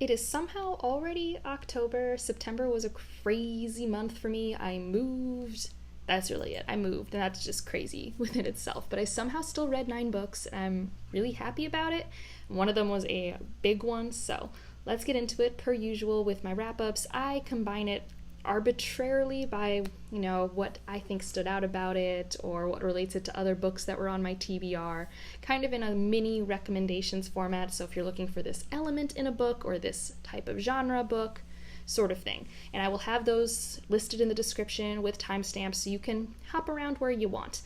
It is somehow already October. September was a crazy month for me. I moved. That's really it. I moved, and that's just crazy within itself. But I somehow still read 9 books, and I'm really happy about it. One of them was a big one, so let's get into it. Per usual with my wrap-ups, I combine it arbitrarily by, what I think stood out about it or what relates it to other books that were on my TBR, kind of in a mini recommendations format. So if you're looking for this element in a book or this type of genre book, sort of thing. And I will have those listed in the description with timestamps so you can hop around where you want.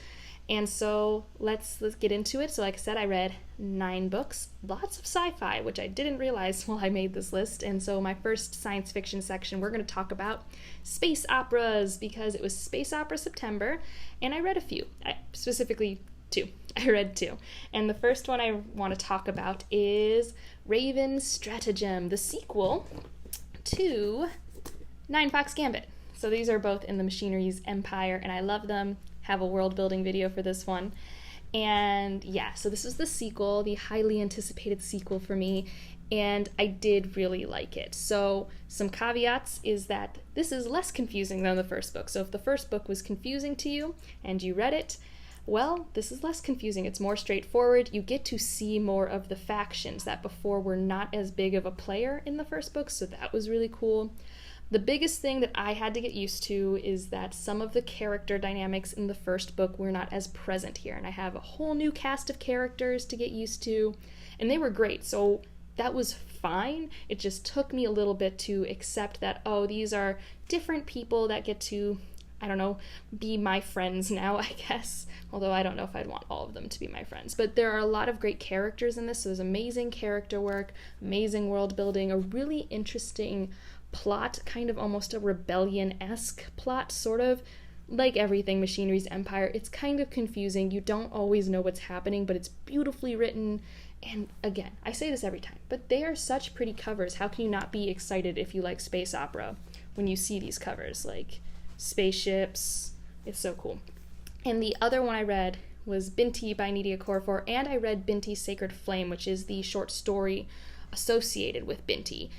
And so let's get into it. So like I said, I read 9 books, lots of sci-fi, which I didn't realize while I made this list. And so my first science fiction section, we're going to talk about space operas because it was Space Opera September, and I read a few, specifically 2. I read 2. And the first one I want to talk about is Raven Stratagem, the sequel to Nine Fox Gambit. So these are both in the Machinery's Empire, and I love them. Have a world building video for this one. And yeah, so this was the sequel, the highly anticipated sequel for me, and I did really like it. So some caveats is that this is less confusing than the first book. So if the first book was confusing to you and you read it, well, this is less confusing. It's more straightforward. You get to see more of the factions that before were not as big of a player in the first book, so that was really cool. The biggest thing that I had to get used to is that some of the character dynamics in the first book were not as present here, and I have a whole new cast of characters to get used to, and they were great, so that was fine. It just took me a little bit to accept that, these are different people that get to, be my friends now, I guess, although I don't know if I'd want all of them to be my friends. But there are a lot of great characters in this, so there's amazing character work, amazing world building, a really interesting plot, kind of almost a rebellion-esque plot, sort of. Like everything Machinery's Empire, it's kind of confusing. You don't always know what's happening, but it's beautifully written. And again, I say this every time, but they are such pretty covers. How can you not be excited if you like space opera when you see these covers? Like spaceships, it's so cool. And the other one I read was Binti by Nidia Corfor, and I read Binti's Sacred Flame, which is the short story associated with Binti.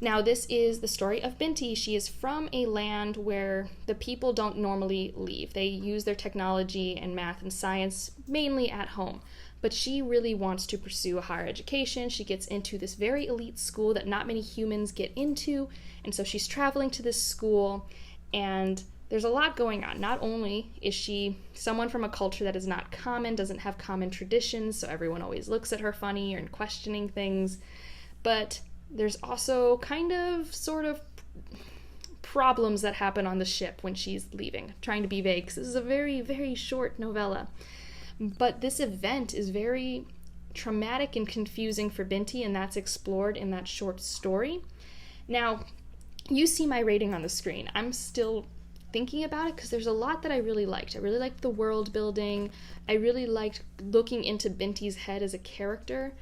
Now, this is the story of Binti. She is from a land where the people don't normally leave. They use their technology and math and science mainly at home. But she really wants to pursue a higher education. She gets into this very elite school that not many humans get into. And so she's traveling to this school, and there's a lot going on. Not only is she someone from a culture that is not common, doesn't have common traditions, so everyone always looks at her funny or questioning things, but there's also sort of problems that happen on the ship when she's leaving. I'm trying to be vague because this is a very, very short novella. But this event is very traumatic and confusing for Binti, and that's explored in that short story. Now, you see my rating on the screen. I'm still thinking about it because there's a lot that I really liked. I really liked the world building. I really liked looking into Binti's head as a character.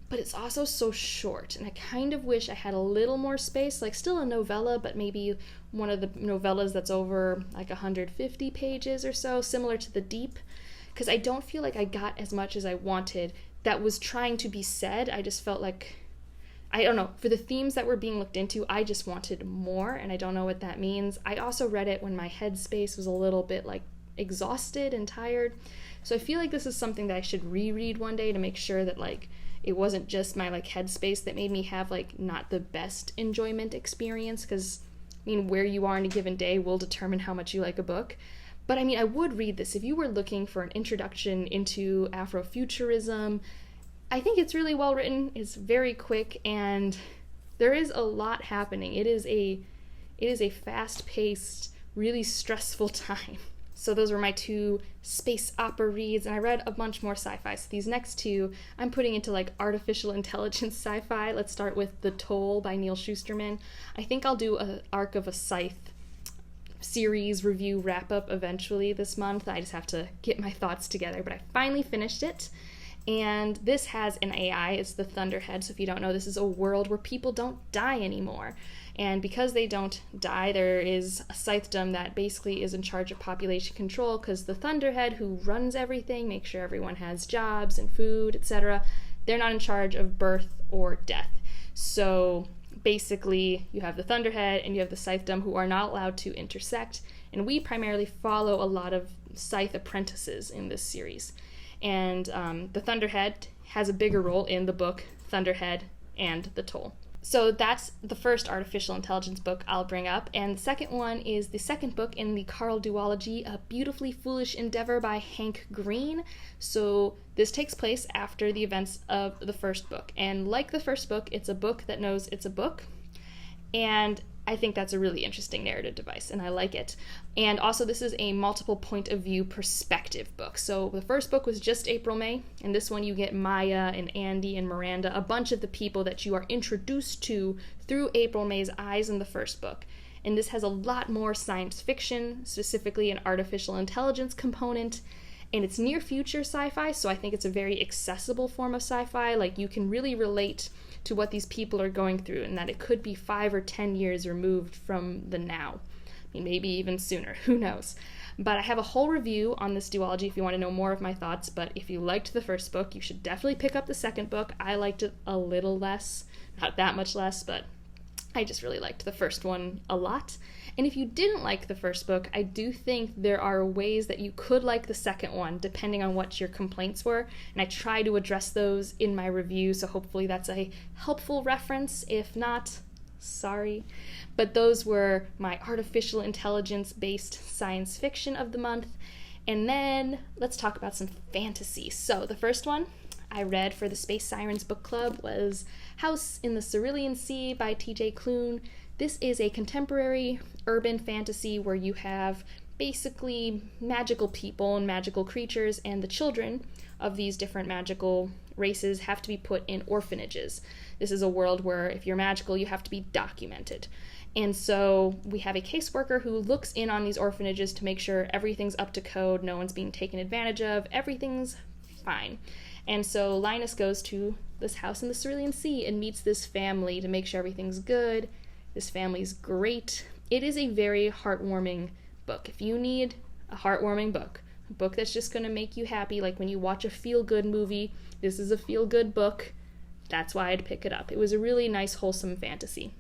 But it's also so short, and I kind of wish I had a little more space, like still a novella, but maybe one of the novellas that's over like 150 pages or so, similar to The Deep, because I don't feel like I got as much as I wanted that was trying to be said. I just felt like, I don't know, for the themes that were being looked into, I just wanted more, and I don't know what that means. I also read it when my headspace was a little bit like exhausted and tired, so I feel like this is something that I should reread one day to make sure that like it wasn't just my like headspace that made me have like not the best enjoyment experience, because where you are in a given day will determine how much you like a book. But I would read this if you were looking for an introduction into Afrofuturism. I think it's really well written. It's very quick, and there is a lot happening. It is a fast-paced, really stressful time. So those were my 2 space opera reads, and I read a bunch more sci-fi. So these next 2, I'm putting into like artificial intelligence sci-fi. Let's start with The Toll by Neal Shusterman. I think I'll do an Arc of a Scythe series review wrap-up eventually this month. I just have to get my thoughts together, but I finally finished it. And this has an AI, it's the Thunderhead. So if you don't know, this is a world where people don't die anymore. And because they don't die, there is a Scythedom that basically is in charge of population control, because the Thunderhead, who runs everything, makes sure everyone has jobs and food, etc., they're not in charge of birth or death. So basically you have the Thunderhead and you have the Scythedom, who are not allowed to intersect, and we primarily follow a lot of Scythe apprentices in this series. And the Thunderhead has a bigger role in the book Thunderhead and the Toll. So that's the first artificial intelligence book I'll bring up. And the second one is the second book in the Carl duology, A Beautifully Foolish Endeavor by Hank Green. So this takes place after the events of the first book. And like the first book, it's a book that knows it's a book. And I think that's a really interesting narrative device, and I like it. And also, this is a multiple point of view perspective book. So the first book was just April May, and this one you get Maya and Andy and Miranda, a bunch of the people that you are introduced to through April May's eyes in the first book. And this has a lot more science fiction, specifically an artificial intelligence component, and it's near future sci-fi, so I think it's a very accessible form of sci-fi. Like, you can really relate to what these people are going through, and that it could be 5 or 10 years removed from the now. I mean, maybe even sooner, who knows. But I have a whole review on this duology if you want to know more of my thoughts, but if you liked the first book, you should definitely pick up the second book. I liked it a little less, not that much less, but I just really liked the first one a lot. And if you didn't like the first book, I do think there are ways that you could like the second one, depending on what your complaints were. And I try to address those in my review, so hopefully that's a helpful reference. If not, sorry. But those were my artificial intelligence-based science fiction of the month. And then let's talk about some fantasy. So the first one I read for the Space Sirens book club was House in the Cerulean Sea by T.J. Klune. This is a contemporary urban fantasy where you have basically magical people and magical creatures, and the children of these different magical races have to be put in orphanages. This is a world where if you're magical, you have to be documented. And so we have a caseworker who looks in on these orphanages to make sure everything's up to code, no one's being taken advantage of, everything's fine. And so Linus goes to this house in the Cerulean Sea and meets this family to make sure everything's good. This family's great. It is a very heartwarming book. If you need a heartwarming book, a book that's just going to make you happy, like when you watch a feel-good movie, this is a feel-good book. That's why I'd pick it up. It was a really nice, wholesome fantasy.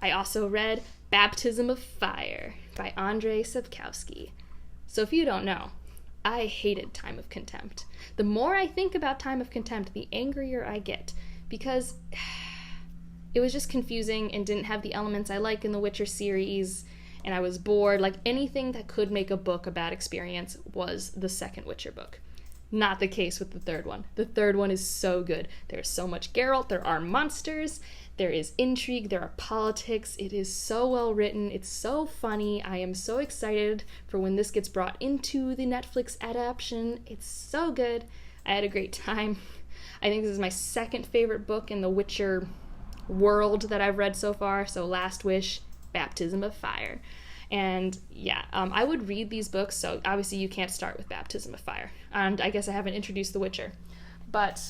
I also read Baptism of Fire by Andrzej Sapkowski. So if you don't know, I hated Time of Contempt. The more I think about Time of Contempt, the angrier I get, because it was just confusing and didn't have the elements I like in the Witcher series, and I was bored. Like, anything that could make a book a bad experience was the second Witcher book. Not the case with the third one. The third one is so good. There's so much Geralt, there are monsters, there is intrigue, there are politics. It is so well written, it's so funny. I am so excited for when this gets brought into the Netflix adaptation. It's so good. I had a great time. I think this is my second favorite book in the Witcher world that I've read so far. So Last Wish, Baptism of Fire. And yeah, I would read these books, so obviously you can't start with Baptism of Fire. And I guess I haven't introduced The Witcher. But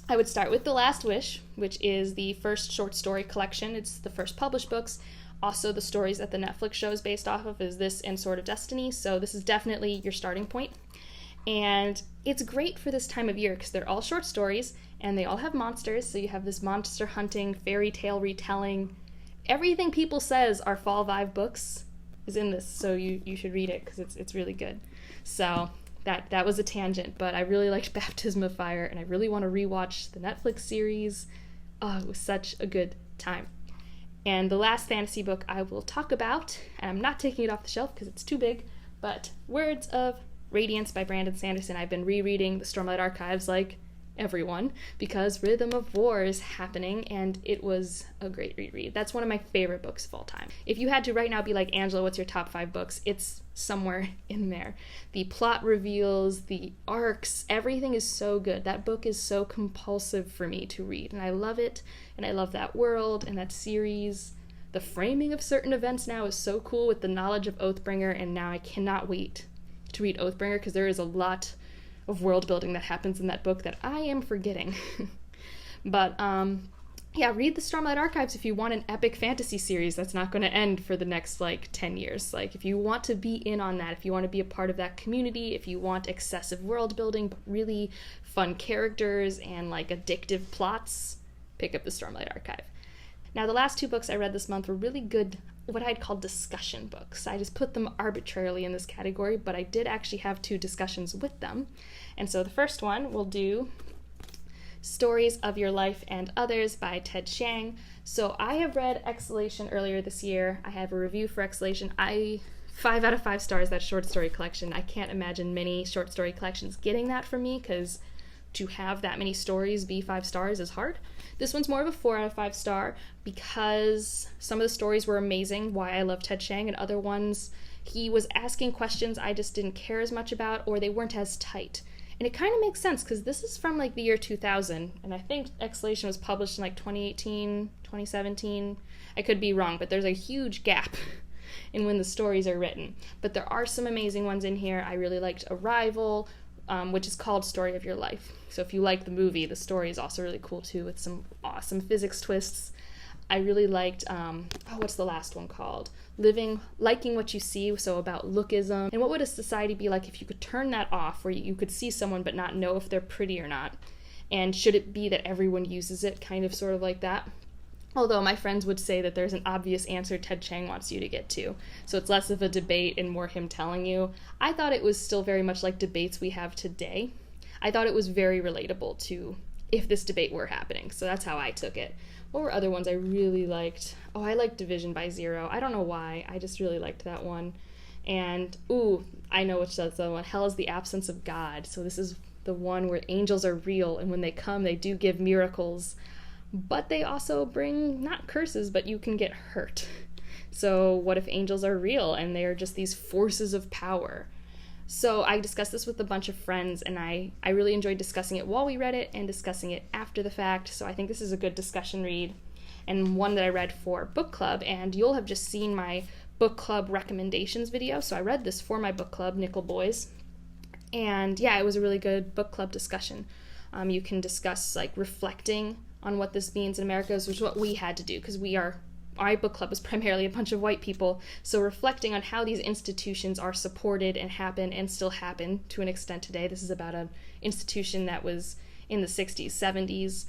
I would start with The Last Wish, which is the first short story collection. It's the first published books. Also, the stories that the Netflix show is based off of is this and Sword of Destiny, so this is definitely your starting point. And it's great for this time of year because they're all short stories, and they all have monsters, so you have this monster hunting, fairy tale retelling. Everything people says are fall vibe books is in this, so you should read it because it's really good. So that was a tangent, but I really liked Baptism of Fire, and I really want to rewatch the Netflix series. Oh, it was such a good time. And the last fantasy book I will talk about, and I'm not taking it off the shelf because it's too big, but Words of Radiance by Brandon Sanderson. I've been rereading the Stormlight Archives like everyone because Rhythm of War is happening, and it was a great reread. That's one of my favorite books of all time. If you had to right now be like, Angela, what's your top 5 books? It's somewhere in there. The plot reveals, the arcs, everything is so good. That book is so compulsive for me to read, and I love it, and I love that world and that series. The framing of certain events now is so cool with the knowledge of Oathbringer, and now I cannot wait to read Oathbringer because there is a lot of world building that happens in that book that I am forgetting. But yeah, read the Stormlight Archives if you want an epic fantasy series that's not going to end for the next 10 years. If you want to be in on that, if you want to be a part of that community, if you want excessive world building but really fun characters and addictive plots, pick up the Stormlight Archive. Now, the last 2 books I read this month were really good, what I'd call discussion books. I just put them arbitrarily in this category, but I did actually have 2 discussions with them. And so the first one we'll do Stories of Your Life and Others by Ted Chiang. So I have read Exhalation earlier this year. I have a review for Exhalation. 5 out of 5 stars, that short story collection. I can't imagine many short story collections getting that from me, because to have that many stories be 5 stars is hard. This one's more of a 4 out of 5 star because some of the stories were amazing, why I love Ted Chiang, and other ones he was asking questions I just didn't care as much about, or they weren't as tight. And it kind of makes sense because this is from like the year 2000, and I think Exhalation was published in like 2018, 2017. I could be wrong, but there's a huge gap in when the stories are written. But there are some amazing ones in here. I really liked Arrival, which is called Story of Your Life. So if you like the movie, the story is also really cool too, with some awesome physics twists. I really liked, what's the last one called? Liking What You See, so about lookism. And what would a society be like if you could turn that off, where you could see someone but not know if they're pretty or not? And should it be that everyone uses it, kind of sort of like that? Although my friends would say that there's an obvious answer Ted Chiang wants you to get to. So it's less of a debate and more him telling you. I thought it was still very much like debates we have today. I thought it was very relatable to if this debate were happening. So that's how I took it. What were other ones I really liked? Oh, I liked Division by Zero. I don't know why. I just really liked that one. And, I know which that's the one. Hell is the Absence of God. So this is the one where angels are real, and when they come, they do give miracles. But they also bring, not curses, but you can get hurt. So what if angels are real and they're just these forces of power? So I discussed this with a bunch of friends, and I really enjoyed discussing it while we read it and discussing it after the fact. So I think this is a good discussion read, and one that I read for book club. And you'll have just seen my book club recommendations video. So I read this for my book club, Nickel Boys. And yeah, it was a really good book club discussion. You can discuss like reflecting on what this means in America, which is what we had to do, because our book club is primarily a bunch of white people, so reflecting on how these institutions are supported and happen and still happen to an extent today. This is about an institution that was in the 60s, 70s.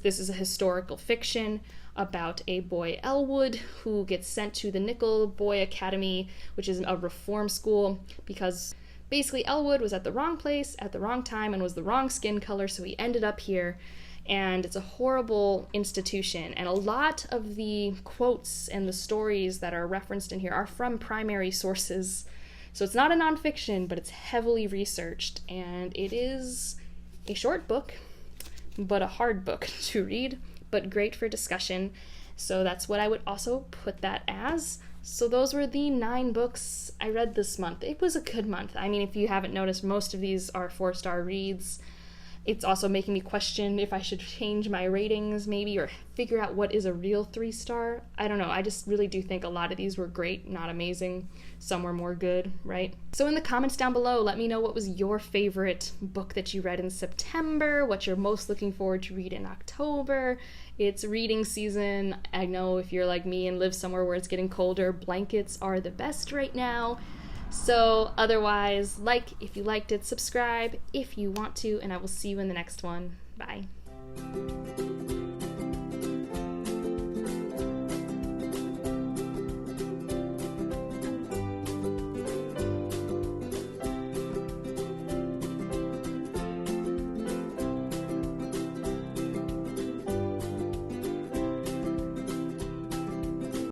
This is a historical fiction about a boy, Elwood, who gets sent to the Nickel Boy Academy, which is a reform school, because basically Elwood was at the wrong place at the wrong time and was the wrong skin color, so he ended up here. And it's a horrible institution, and a lot of the quotes and the stories that are referenced in here are from primary sources. So it's not a nonfiction, but it's heavily researched, and it is a short book, but a hard book to read, but great for discussion. So that's what I would also put that as. So those were the 9 books I read this month. It was a good month. I mean, if you haven't noticed, most of these are 4-star reads. It's also making me question if I should change my ratings maybe, or figure out what is a real 3-star. I don't know. I just really do think a lot of these were great, not amazing. Some were more good, right? So in the comments down below, let me know what was your favorite book that you read in September, what you're most looking forward to read in October. It's reading season. I know if you're like me and live somewhere where it's getting colder, blankets are the best right now. So otherwise, if you liked it, subscribe if you want to, and I will see you in the next one. Bye.